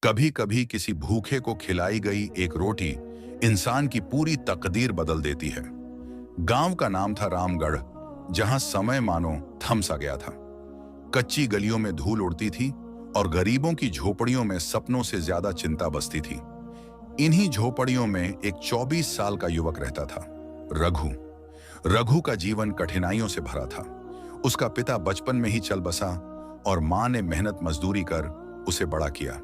कभी कभी किसी भूखे को खिलाई गई एक रोटी इंसान की पूरी तकदीर बदल देती है। गांव का नाम था रामगढ़, जहां समय मानो थम सा गया था। कच्ची गलियों में धूल उड़ती थी और गरीबों की झोपड़ियों में सपनों से ज्यादा चिंता बसती थी। इन्हीं झोपड़ियों में एक 24 साल का युवक रहता था, रघु। रघु का जीवन कठिनाइयों से भरा था। उसका पिता बचपन में ही चल बसा और मां ने मेहनत मजदूरी कर उसे बड़ा किया।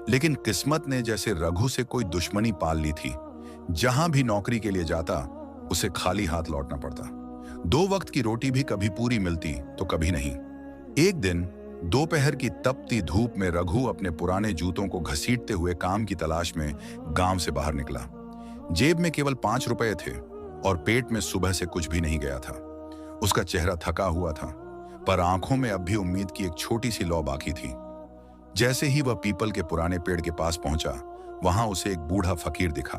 लेकिन किस्मत ने जैसे रघु से कोई दुश्मनी पाल ली थी। जहां भी नौकरी के लिए जाता, उसे खाली हाथ लौटना पड़ता। 2 वक्त की रोटी भी कभी पूरी मिलती तो कभी नहीं। एक दिन दोपहर की तपती धूप में रघु अपने पुराने जूतों को घसीटते हुए काम की तलाश में गांव से बाहर निकला। जेब में केवल 5 रुपए थे और पेट में सुबह से कुछ भी नहीं गया था। उसका चेहरा थका हुआ था, पर आंखों में अब भी उम्मीद की एक छोटी सी लौ बाकी थी। जैसे ही वह पीपल के पुराने पेड़ के पास पहुंचा, वहां उसे एक बूढ़ा फकीर दिखा।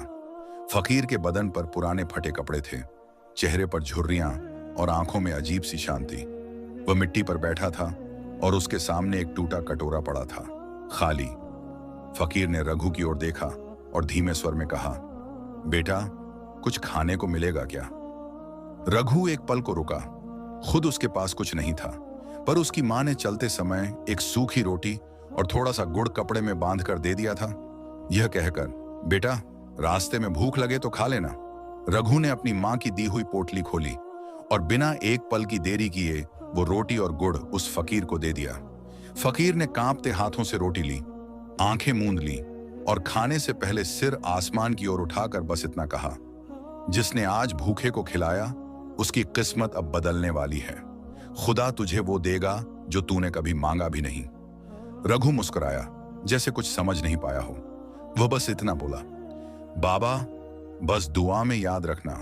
फकीर के बदन पर पुराने फटे कपड़े थे, चेहरे पर झुर्रियां और आंखों में अजीब सी शांति। वह मिट्टी पर बैठा था और उसके सामने एक टूटा कटोरा पड़ा था, खाली। फकीर ने रघु की ओर देखा और धीमे स्वर में कहा, बेटा, कुछ खाने को मिलेगा क्या? रघु एक पल को रुका। खुद उसके पास कुछ नहीं था, पर उसकी मां ने चलते समय एक सूखी रोटी और थोड़ा सा गुड़ कपड़े में बांध कर दे दिया था, यह कहकर, बेटा, रास्ते में भूख लगे तो खा लेना। रघु ने अपनी मां की दी हुई पोटली खोली और बिना एक पल की देरी किए वो रोटी और गुड़ उस फकीर को दे दिया। फकीर ने कांपते हाथों से रोटी ली, आंखें मूंद ली और खाने से पहले सिर आसमान की ओर उठाकर बस इतना कहा, जिसने आज भूखे को खिलाया, उसकी किस्मत अब बदलने वाली है। खुदा तुझे वो देगा जो तूने कभी मांगा भी नहीं। रघु मुस्कुराया, जैसे कुछ समझ नहीं पाया हो। वह बस इतना बोला, बाबा, बस दुआ में याद रखना,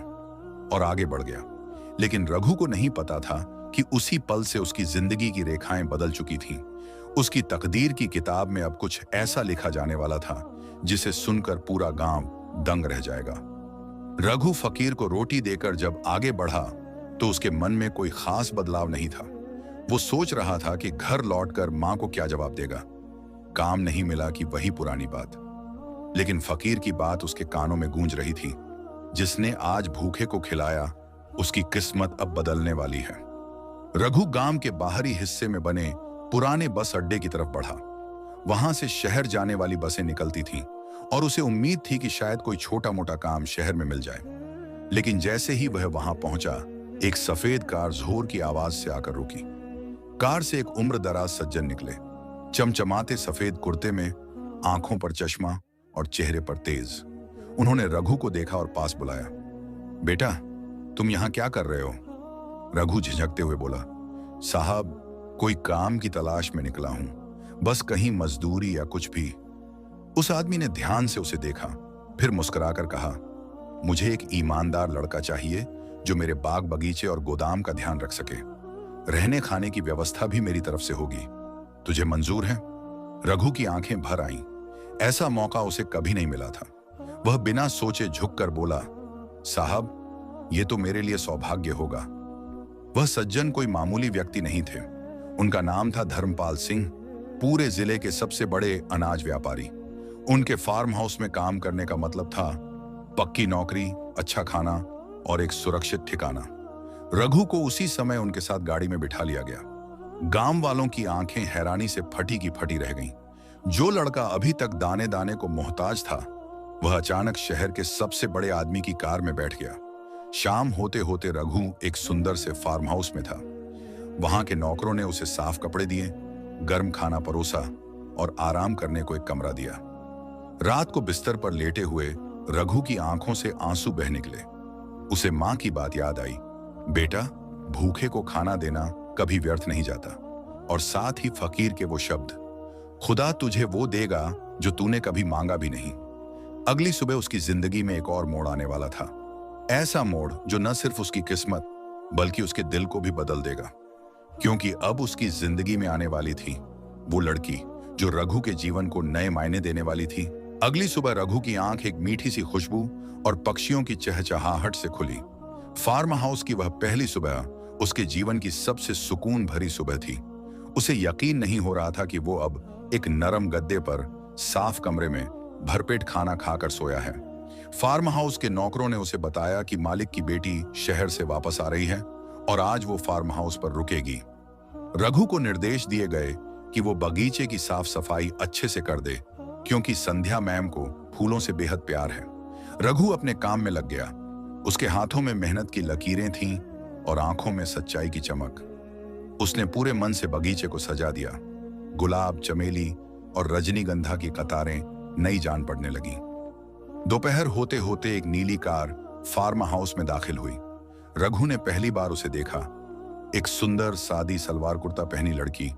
और आगे बढ़ गया। लेकिन रघु को नहीं पता था कि उसी पल से उसकी जिंदगी की रेखाएं बदल चुकी थीं। उसकी तकदीर की किताब में अब कुछ ऐसा लिखा जाने वाला था जिसे सुनकर पूरा गांव दंग रह जाएगा। रघु फकीर को रोटी देकर जब आगे बढ़ा तो उसके मन में कोई खास बदलाव नहीं था। वो सोच रहा था कि घर लौटकर मां को क्या जवाब देगा। काम नहीं मिला कि वही पुरानी बात। लेकिन फकीर की बात उसके कानों में गूंज रही थी, जिसने आज भूखे को खिलाया, उसकी किस्मत अब बदलने वाली है। रघु गांव के बाहरी हिस्से में बने पुराने बस अड्डे की तरफ बढ़ा। वहां से शहर जाने वाली बसें निकलती थीं और उसे उम्मीद थी कि शायद कोई छोटा मोटा काम शहर में मिल जाए। लेकिन जैसे ही वह वहां पहुंचा, एक सफेद कार जोर की आवाज से आकर रुकी। कार से एक उम्रदराज सज्जन निकले, चमचमाते सफेद कुर्ते में, आंखों पर चश्मा और चेहरे पर तेज। उन्होंने रघु को देखा और पास बुलाया। बेटा, तुम यहां क्या कर रहे हो? रघु झिझकते हुए बोला, साहब, कोई काम की तलाश में निकला हूं, बस कहीं मजदूरी या कुछ भी। उस आदमी ने ध्यान से उसे देखा, फिर मुस्कुराकर कहा, मुझे एक ईमानदार लड़का चाहिए जो मेरे बाग बगीचे और गोदाम का ध्यान रख सके। रहने खाने की व्यवस्था भी मेरी तरफ से होगी। तुझे मंजूर है? रघु की आंखें भर आईं। ऐसा मौका उसे कभी नहीं मिला था। वह बिना सोचे झुककर बोला, साहब, ये तो मेरे लिए सौभाग्य होगा। वह सज्जन कोई मामूली व्यक्ति नहीं थे। उनका नाम था धर्मपाल सिंह, पूरे जिले के सबसे बड़े अनाज व्यापारी। उनके फार्म हाउस में काम करने का मतलब था पक्की नौकरी, अच्छा खाना और एक सुरक्षित ठिकाना। रघु को उसी समय उनके साथ गाड़ी में बिठा लिया गया। गांव वालों की आंखें हैरानी से फटी की फटी रह गईं। जो लड़का अभी तक दाने दाने को मोहताज था, वह अचानक शहर के सबसे बड़े आदमी की कार में बैठ गया। शाम होते होते रघु एक सुंदर से फार्म हाउस में था। वहां के नौकरों ने उसे साफ कपड़े दिए, गर्म खाना परोसा और आराम करने को एक कमरा दिया। रात को बिस्तर पर लेटे हुए रघु की आंखों से आंसू बह निकले। उसे मां की बात याद आई, बेटा, भूखे को खाना देना कभी व्यर्थ नहीं जाता। और साथ ही फकीर के वो शब्द, खुदा तुझे वो देगा जो तूने कभी मांगा भी नहीं। अगली सुबह उसकी जिंदगी में एक और मोड़ आने वाला था। ऐसा मोड़ जो न सिर्फ उसकी किस्मत बल्कि उसके दिल को भी बदल देगा। क्योंकि अब उसकी जिंदगी में आने वाली थी वो लड़की जो रघु के जीवन को नए मायने देने वाली थी। अगली सुबह रघु की आंख एक मीठी सी खुशबू और पक्षियों की चहचहाहट से खुली। फार्म हाउस की वह पहली सुबह उसके जीवन की सबसे सुकून भरी सुबह थी। उसे यकीन नहीं हो रहा था कि वो अब एक नरम गद्दे पर साफ कमरे में भरपेट खाना खाकर सोया है। फार्म हाउस के नौकरों ने उसे बताया कि मालिक की बेटी शहर से वापस आ रही है और आज वो फार्म हाउस पर रुकेगी। रघु को निर्देश दिए गए कि वो बगीचे की साफ सफाई अच्छे से कर दे, क्योंकि संध्या मैम को फूलों से बेहद प्यार है। रघु अपने काम में लग गया। उसके हाथों में मेहनत की लकीरें थीं और आंखों में सच्चाई की चमक। उसने पूरे मन से बगीचे को सजा दिया। गुलाब, चमेली और रजनीगंधा की कतारें नई जान पड़ने लगी। दोपहर होते होते एक नीली कार फार्म हाउस में दाखिल हुई। रघु ने पहली बार उसे देखा। एक सुंदर सादी सलवार कुर्ता पहनी लड़की,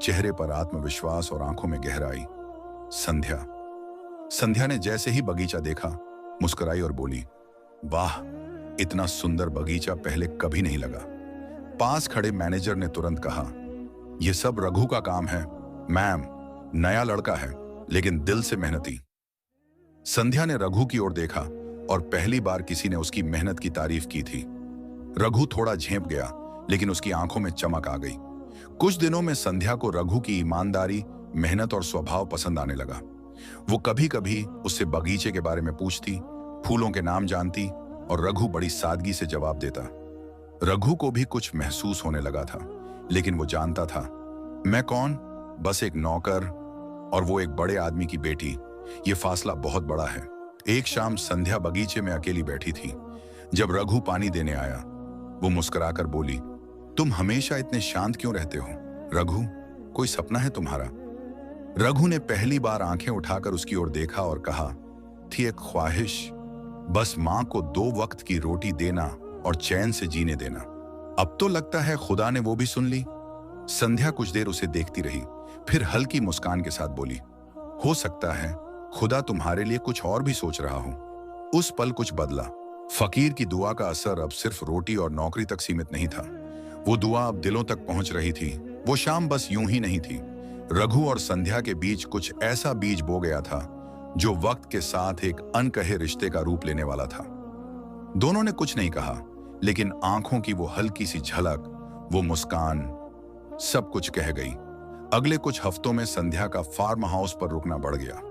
चेहरे पर आत्मविश्वास और आंखों में गहराई। संध्या। संध्या ने जैसे ही बगीचा देखा, मुस्कुराई और बोली, वाह, इतना सुंदर बगीचा पहले कभी नहीं लगा। पास खड़े मैनेजर ने तुरंत कहा, यह सब रघु का काम है मैम। नया लड़का है लेकिन दिल से मेहनती। संध्या ने रघु की ओर देखा और पहली बार किसी ने उसकी मेहनत की तारीफ की थी। रघु थोड़ा झेंप गया, लेकिन उसकी आंखों में चमक आ गई। कुछ दिनों में संध्या को रघु की ईमानदारी, मेहनत और स्वभाव पसंद आने लगा। वो कभी कभी उससे बगीचे के बारे में पूछती, फूलों के नाम जानती और रघु बड़ी सादगी से जवाब देता। रघु को भी कुछ महसूस होने लगा था, लेकिन वो जानता था, मैं कौन, बस एक नौकर और वो एक बड़े आदमी की बेटी। ये फासला बहुत बड़ा है। एक शाम संध्या बगीचे में अकेली बैठी थी। जब रघु पानी देने आया, वो मुस्कुराकर बोली, तुम हमेशा इतने शांत क्यों रहते हो रघु? कोई सपना है तुम्हारा? रघु ने पहली बार आंखें उठाकर उसकी ओर देखा और कहा, थी एक ख्वाहिश, बस मां को 2 वक्त की रोटी देना और चैन से जीने देना। अब तो लगता है खुदा ने वो भी सुन ली। संध्या कुछ देर उसे देखती रही, फिर हल्की मुस्कान के साथ बोली, हो सकता है खुदा तुम्हारे लिए कुछ और भी सोच रहा हो। उस पल कुछ बदला। फकीर की दुआ का असर अब सिर्फ रोटी और नौकरी तक सीमित नहीं था। वो दुआ अब दिलों तक पहुंच रही थी। वो शाम बस यूं ही नहीं थी। रघु और संध्या के बीच कुछ ऐसा बीज बो गया था जो वक्त के साथ एक अनकहे रिश्ते का रूप लेने वाला था। दोनों ने कुछ नहीं कहा, लेकिन आंखों की वो हल्की सी झलक, वो मुस्कान, सब कुछ कह गई। अगले कुछ हफ्तों में संध्या का फार्म हाउस पर रुकना बढ़ गया।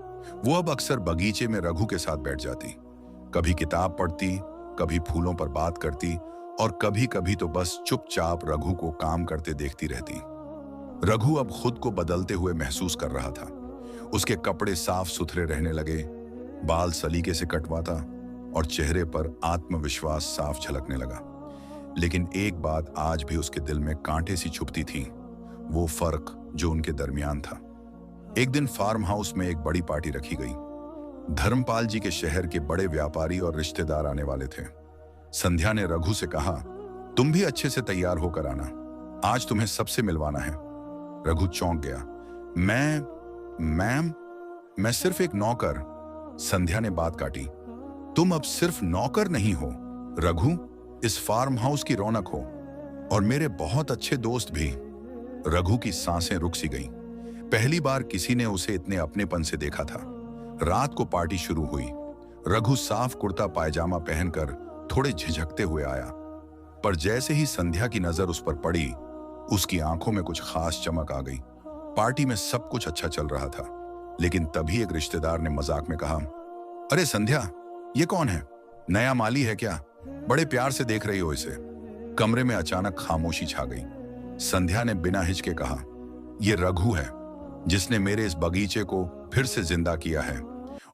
वो अब अक्सर बगीचे में रघु के साथ बैठ जाती। कभी किताब पढ़ती, कभी फूलों पर बात करती और कभी कभी तो बस चुपचाप रघु को काम करते देखती रहती। रघु अब खुद को बदलते हुए महसूस कर रहा था। उसके कपड़े साफ सुथरे रहने लगे, बाल सलीके से कटवाता और चेहरे पर आत्मविश्वास साफ झलकने लगा। लेकिन एक बात आज भी उसके दिल में कांटे सी छुपती थी, वो फर्क जो उनके दरमियान था। एक दिन फार्म हाउस में एक बड़ी पार्टी रखी गई। धर्मपाल जी के शहर के बड़े व्यापारी और रिश्तेदार आने वाले थे। संध्या ने रघु से कहा, तुम भी अच्छे से तैयार होकर आना, आज तुम्हें सबसे मिलवाना है। रघु चौंक गया। मैम, मैं सिर्फ एक नौकर। संध्या ने बात काटी, तुम अब सिर्फ नौकर नहीं हो रघु, इस फार्म हाउस की रौनक हो और मेरे बहुत अच्छे दोस्त भी। रघु की सांसें रुक सी गईं। पहली बार किसी ने उसे इतने अपनेपन से देखा था। रात को पार्टी शुरू हुई। रघु साफ कुर्ता पायजामा पहनकर थोड़े झिझकते हुए आया, पर जैसे ही संध्या की नजर उस पर पड़ी, उसकी आंखों में कुछ खास चमक आ गई। पार्टी में सब कुछ अच्छा चल रहा था, लेकिन तभी एक रिश्तेदार ने मजाक में कहा, अरे संध्या, ये कौन है? नया माली है क्या? बड़े प्यार से देख रही हो इसे। कमरे में अचानक खामोशी छा गई। संध्या ने बिना हिचके कहा, ये रघु है, जिसने मेरे इस बगीचे को फिर से जिंदा किया है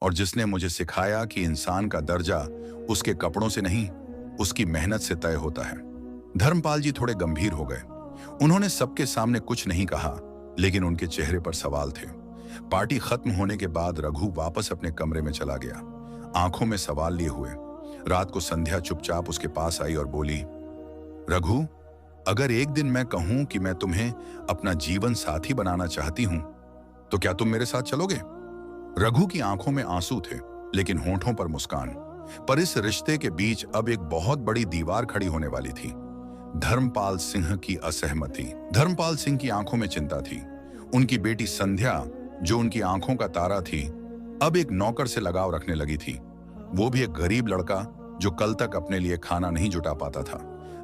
और जिसने मुझे सिखाया कि इंसान का दर्जा उसके कपड़ों से नहीं, उसकी मेहनत से तय होता है। धर्मपाल जी थोड़े गंभीर हो गए। उन्होंने सबके सामने कुछ नहीं कहा, लेकिन उनके चेहरे पर सवाल थे। पार्टी खत्म होने के बाद रघु वापस अपने कमरे में चला गया, आंखों में सवाल लिए हुए। रात को संध्या चुपचाप उसके पास आई और बोली, रघु, अगर एक दिन मैं कहूं कि मैं तुम्हें अपना जीवन साथी बनाना चाहती हूं, तो क्या तुम मेरे साथ चलोगे? रघु की आंखों में आंसू थे, लेकिन होंठों पर मुस्कान। पर इस रिश्ते के बीच अब एक बहुत बड़ी दीवार खड़ी होने वाली थी। धर्मपाल सिंह की असहमति। धर्मपाल सिंह की आंखों में चिंता थी। उनकी बेटी संध्या, जो उनकी आंखों का तारा थी, अब एक नौकर से लगाव रखने लगी थी। वो भी एक गरीब लड़का जो कल तक अपने लिए खाना नहीं जुटा पाता था।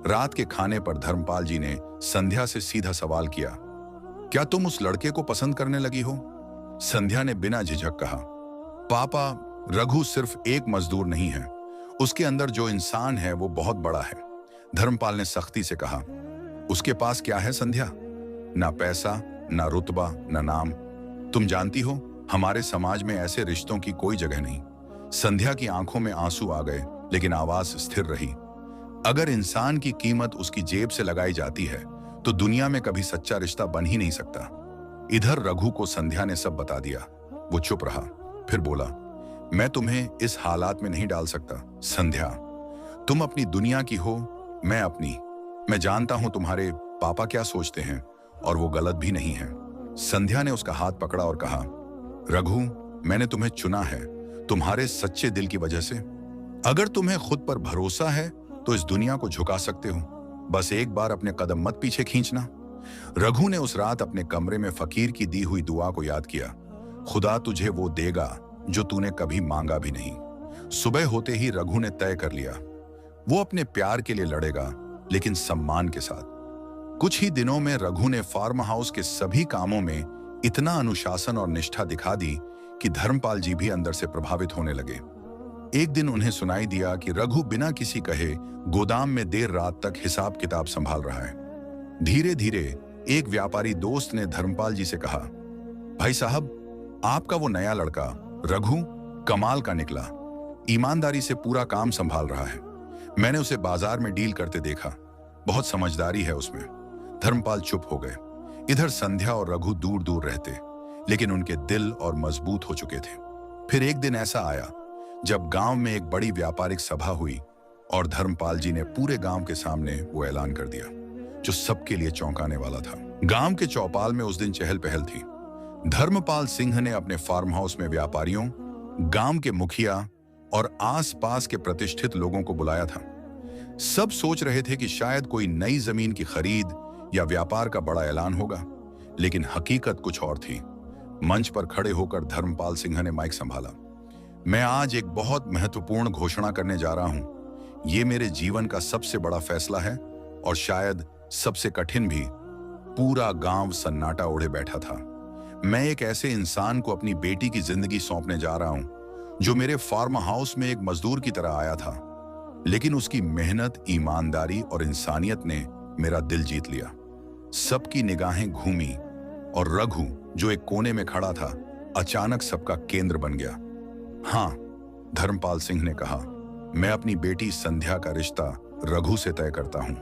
रात के खाने पर धर्मपाल जी ने संध्या से सीधा सवाल किया, क्या तुम उस लड़के को पसंद करने लगी हो? संध्या ने बिना झिझक कहा, पापा, रघु सिर्फ एक मजदूर नहीं है, उसके अंदर जो इंसान है वो बहुत बड़ा है। धर्मपाल ने सख्ती से कहा, उसके पास क्या है संध्या? ना पैसा, ना रुतबा, ना नाम। तुम जानती हो, हमारे समाज में ऐसे रिश्तों की कोई जगह नहीं। संध्या की आंखों में आंसू आ गए, लेकिन आवाज स्थिर रही। अगर इंसान की कीमत उसकी जेब से लगाई जाती है तो दुनिया में कभी सच्चा रिश्ता बन ही नहीं सकता। इधर रघु को संध्या ने सब बता दिया। वो चुप रहा, फिर बोला, मैं तुम्हें इस हालात में नहीं डाल सकता। संध्या, तुम अपनी दुनिया की हो, मैं अपनी। मैं जानता हूं तुम्हारे पापा क्या सोचते हैं, और वो गलत भी नहीं है। संध्या ने उसका हाथ पकड़ा और कहा, रघु, मैंने तुम्हें चुना है तुम्हारे सच्चे दिल की वजह से। अगर तुम्हें खुद पर भरोसा है तो इस दुनिया को झुका सकते हो। बस एक बार अपने कदम मत पीछे खींचना। रघु ने उस रात अपने कमरे में फकीर की दी हुई दुआ को याद किया। खुदा तुझे वो देगा जो तूने कभी मांगा भी नहीं। सुबह होते ही रघु ने तय कर लिया, वो अपने प्यार के लिए लड़ेगा, लेकिन सम्मान के साथ। कुछ ही दिनों में रघु ने फार्म हाउस के सभी कामों में इतना अनुशासन और निष्ठा दिखा दी कि धर्मपाल जी भी अंदर से प्रभावित होने लगे। एक दिन उन्हें सुनाई दिया कि रघु बिना किसी कहे गोदाम में देर रात तक हिसाब किताब संभाल रहा है। धीरे धीरे एक व्यापारी दोस्त ने धर्मपाल जी से कहा, भाई साहब, आपका वो नया लड़का रघु कमाल का निकला, ईमानदारी से पूरा काम संभाल रहा है। मैंने उसे बाजार में डील करते देखा, बहुत समझदारी है उसमें। धर्मपाल चुप हो गए। इधर संध्या और रघु दूर दूर रहते, लेकिन उनके दिल और मजबूत हो चुके थे। फिर एक दिन ऐसा आया जब गांव में एक बड़ी व्यापारिक सभा हुई और धर्मपाल जी ने पूरे गांव के सामने वो ऐलान कर दिया जो सबके लिए चौंकाने वाला था। गांव के चौपाल में उस दिन चहल पहल थी। धर्मपाल सिंह ने अपने फार्म हाउस में व्यापारियों, गांव के मुखिया और आसपास के प्रतिष्ठित लोगों को बुलाया था। सब सोच रहे थे कि शायद कोई नई जमीन की खरीद या व्यापार का बड़ा ऐलान होगा, लेकिन हकीकत कुछ और थी। मंच पर खड़े होकर धर्मपाल सिंह ने माइक संभाला। मैं आज एक बहुत महत्वपूर्ण घोषणा करने जा रहा हूं। ये मेरे जीवन का सबसे बड़ा फैसला है और शायद सबसे कठिन भी। पूरा गांव सन्नाटा ओढ़े बैठा था। मैं एक ऐसे इंसान को अपनी बेटी की जिंदगी सौंपने जा रहा हूं जो मेरे फार्म हाउस में एक मजदूर की तरह आया था, लेकिन उसकी मेहनत, ईमानदारी और इंसानियत ने मेरा दिल जीत लिया। सबकी निगाहें घूमी और रघु, जो एक कोने में खड़ा था, अचानक सबका केंद्र बन गया। हाँ, धर्मपाल सिंह ने कहा, मैं अपनी बेटी संध्या का रिश्ता रघु से तय करता हूं।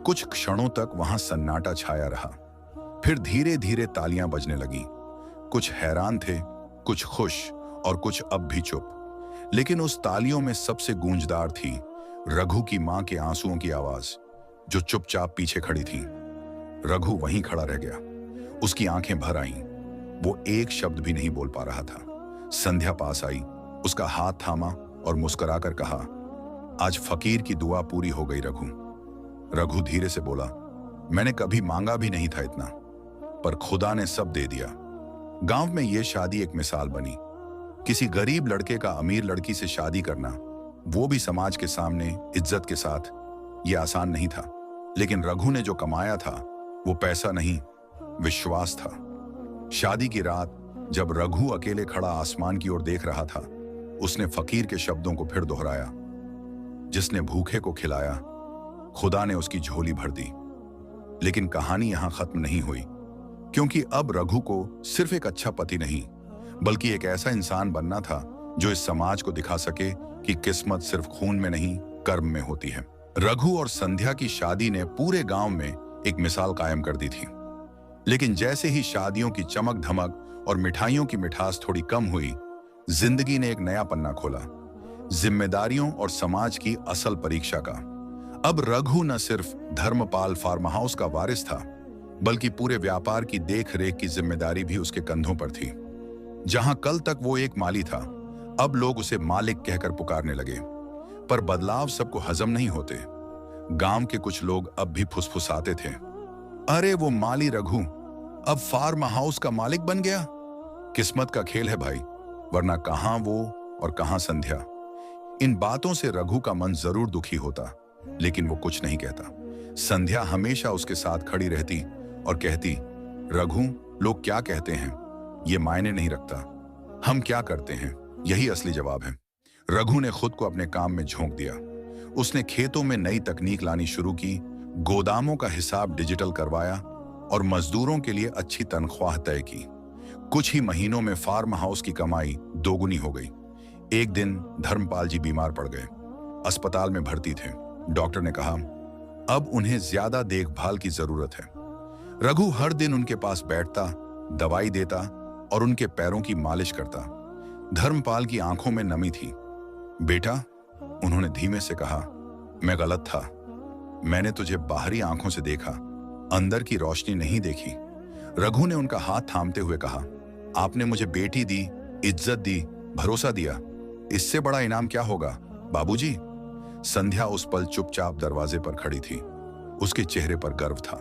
कुछ क्षणों तक वहां सन्नाटा छाया रहा। फिर धीरे धीरे तालियां बजने लगी। कुछ हैरान थे, कुछ खुश और कुछ अब भी चुप। लेकिन उस तालियों में सबसे गूंजदार थी रघु की मां के आंसुओं की आवाज, जो चुपचाप पीछे खड़ी थी। रघु वहीं खड़ा रह गया। उसकी आंखें भर आईं। वो एक शब्द भी नहीं बोल पा रहा था। संध्या पास आई, उसका हाथ थामा और मुस्कुराकर कहा, आज फकीर की दुआ पूरी हो गई रघु। रघु धीरे से बोला, मैंने कभी मांगा भी नहीं था इतना, पर खुदा ने सब दे दिया। गांव में यह शादी एक मिसाल बनी। किसी गरीब लड़के का अमीर लड़की से शादी करना, वो भी समाज के सामने इज्जत के साथ, यह आसान नहीं था। लेकिन रघु ने जो कमाया था वो पैसा नहीं, विश्वास था। शादी की रात जब रघु अकेले खड़ा आसमान की ओर देख रहा था, उसने फकीर के शब्दों को फिर दोहराया, जिसने भूखे को खिलाया, खुदा ने उसकी झोली भर दी। लेकिन कहानी यहां खत्म नहीं हुई, क्योंकि अब रघु को सिर्फ एक अच्छा पति नहीं, बल्कि एक ऐसा इंसान बनना था जो इस समाज को दिखा सके कि किस्मत सिर्फ खून में नहीं, कर्म में होती है। रघु और संध्या की शादी ने पूरे गांव में एक मिसाल कायम कर दी थी। लेकिन जैसे ही शादियों की चमक धमक और मिठाइयों की मिठास थोड़ी कम हुई, जिंदगी ने एक नया पन्ना खोला, जिम्मेदारियों और समाज की असल परीक्षा का। अब रघु न सिर्फ धर्मपाल फार्म हाउस का वारिस था, बल्कि पूरे व्यापार की देख रेख की जिम्मेदारी भी उसके कंधों पर थी। जहां कल तक वो एक माली था, अब लोग उसे मालिक कहकर पुकारने लगे। पर बदलाव सबको हजम नहीं होते। गांव के कुछ लोग अब भी फुसफुसाते थे, अरे वो माली रघु अब फार्म हाउस का मालिक बन गया। किस्मत का खेल है भाई, वरना कहां वो और कहां संध्या। इन बातों से रघु का मन जरूर दुखी होता, लेकिन वो कुछ नहीं कहता। संध्या हमेशा उसके साथ खड़ी रहती और कहती, रघु, लोग क्या कहते हैं, ये मायने नहीं रखता। हम क्या करते हैं, यही असली जवाब है। रघु ने खुद को अपने काम में झोंक दिया। उसने खेतों में नई तकनीक लानी शुरू की, गोदामों का हिसाब डिजिटल करवाया और मजदूरों के लिए अच्छी तनख्वाह तय की। कुछ ही महीनों में फार्म हाउस की कमाई दोगुनी हो गई। एक दिन धर्मपाल जी बीमार पड़ गए, अस्पताल में भर्ती थे। डॉक्टर ने कहा, अब उन्हें ज्यादा देखभाल की जरूरत है। रघु हर दिन उनके पास बैठता, दवाई देता और उनके पैरों की मालिश करता। धर्मपाल की आंखों में नमी थी। बेटा, उन्होंने धीमे से कहा, मैं गलत था। मैंने तुझे बाहरी आंखों से देखा, अंदर की रोशनी नहीं देखी। रघु ने उनका हाथ थामते हुए कहा, आपने मुझे बेटी दी, इज्जत दी, भरोसा दिया। इससे बड़ा इनाम क्या होगा बाबूजी? संध्या उस पल चुपचाप दरवाजे पर खड़ी थी। उसके चेहरे पर गर्व था।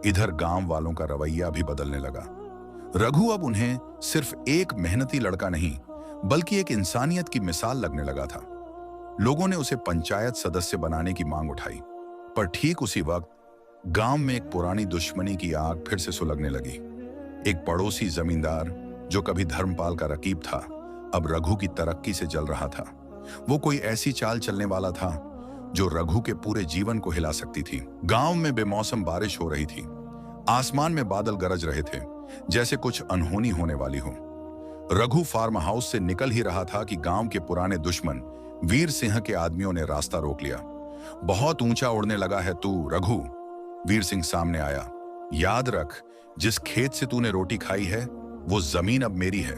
इधर गांव वालों का रवैया भी बदलने लगा। रघु अब उन्हें सिर्फ एक मेहनती लड़का नहीं, बल्कि एक इंसानियत की मिसाल लगने लगा था। लोगों ने उसे पंचायत सदस्य बनाने की मांग उठाई, पर ठीक उसी वक्त गांव में एक पुरानी दुश्मनी की आग फिर से सुलगने लगी। एक पड़ोसी जमींदार जो कभी धर्मपाल का रकीब था, अब रघु की तरक्की से जल रहा था। वो कोई ऐसी चाल चलने वाला था जो रघु के पूरे जीवन को हिला सकती थी। गांव में बेमौसम बारिश हो रही थी। आसमान में बादल गरज रहे थे, जैसे कुछ अनहोनी होने वाली हो। रघु फार्म हाउस से निकल ही रहा था कि गांव के पुराने दुश्मन वीर सिंह के आदमियों ने रास्ता रोक लिया। बहुत ऊंचा उड़ने लगा है तू रघु, वीर सिंह सामने आया। याद रख, जिस खेत से तूने रोटी खाई है वो जमीन अब मेरी है।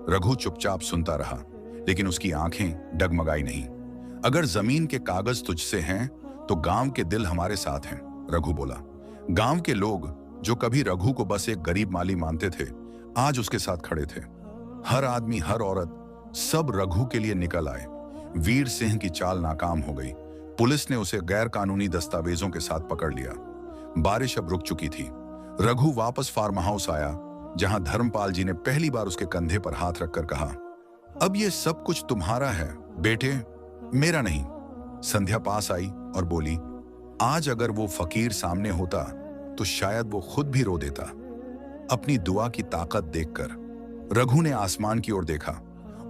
रघु चुपचाप सुनता रहा, लेकिन उसकी आंखें डगमगाई नहीं। अगर जमीन के कागज तुझसे हैं तो गांव के दिल हमारे साथ हैं, रघु बोला। गांव के लोग जो कभी रघु को बस एक गरीब माली मानते थे, आज उसके साथ खड़े थे। हर आदमी, हर औरत, सब रघु के लिए निकल आए। वीर सिंह की चाल नाकाम हो गई। पुलिस ने उसे गैर कानूनी दस्तावेजों के साथ पकड़ लिया। बारिश अब रुक चुकी थी। रघु वापस फार्म हाउस आया, जहां धर्मपाल जी ने पहली बार उसके कंधे पर हाथ रखकर कहा, अब ये सब कुछ तुम्हारा है बेटे, मेरा नहीं। संध्या पास आई और बोली, आज अगर वो फकीर सामने होता तो शायद वो खुद भी रो देता। अपनी दुआ की ताकत देखकर रघु ने आसमान की ओर देखा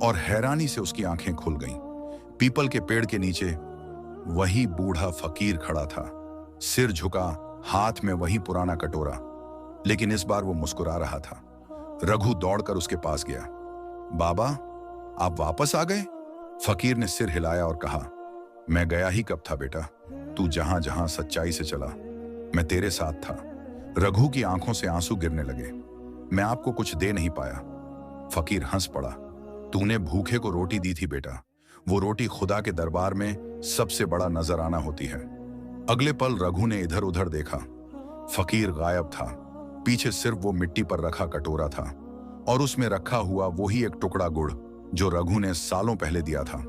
और हैरानी से उसकी आंखें खुल गईं। पीपल के पेड़ के नीचे वही बूढ़ा फकीर खड़ा था, सिर झुका, हाथ में वही पुराना कटोरा, लेकिन इस बार वो मुस्कुरा रहा था। रघु दौड़कर उसके पास गया। बाबा, आप वापस आ गए? फकीर ने सिर हिलाया और कहा, मैं गया ही कब था बेटा, तू जहां जहां सच्चाई से चला, मैं तेरे साथ था। रघु की आंखों से आंसू गिरने लगे। मैं आपको कुछ दे नहीं पाया। फकीर हंस पड़ा। तूने भूखे को रोटी दी थी बेटा, वो रोटी खुदा के दरबार में सबसे बड़ा नजराना होती है। अगले पल रघु ने इधर उधर देखा। फकीर गायब था। पीछे सिर्फ वो मिट्टी पर रखा कटोरा था और उसमें रखा हुआ वही एक टुकड़ा गुड़ जो रघु ने सालों पहले दिया था।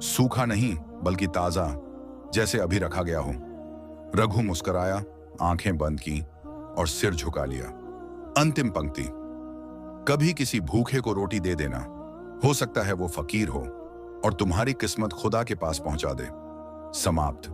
सूखा नहीं, बल्कि ताजा, जैसे अभी रखा गया हो। रघु मुस्कुराया, आंखें बंद की और सिर झुका लिया। अंतिम पंक्ति, कभी किसी भूखे को रोटी दे देना, हो सकता है वो फकीर हो और तुम्हारी किस्मत खुदा के पास पहुंचा दे। समाप्त।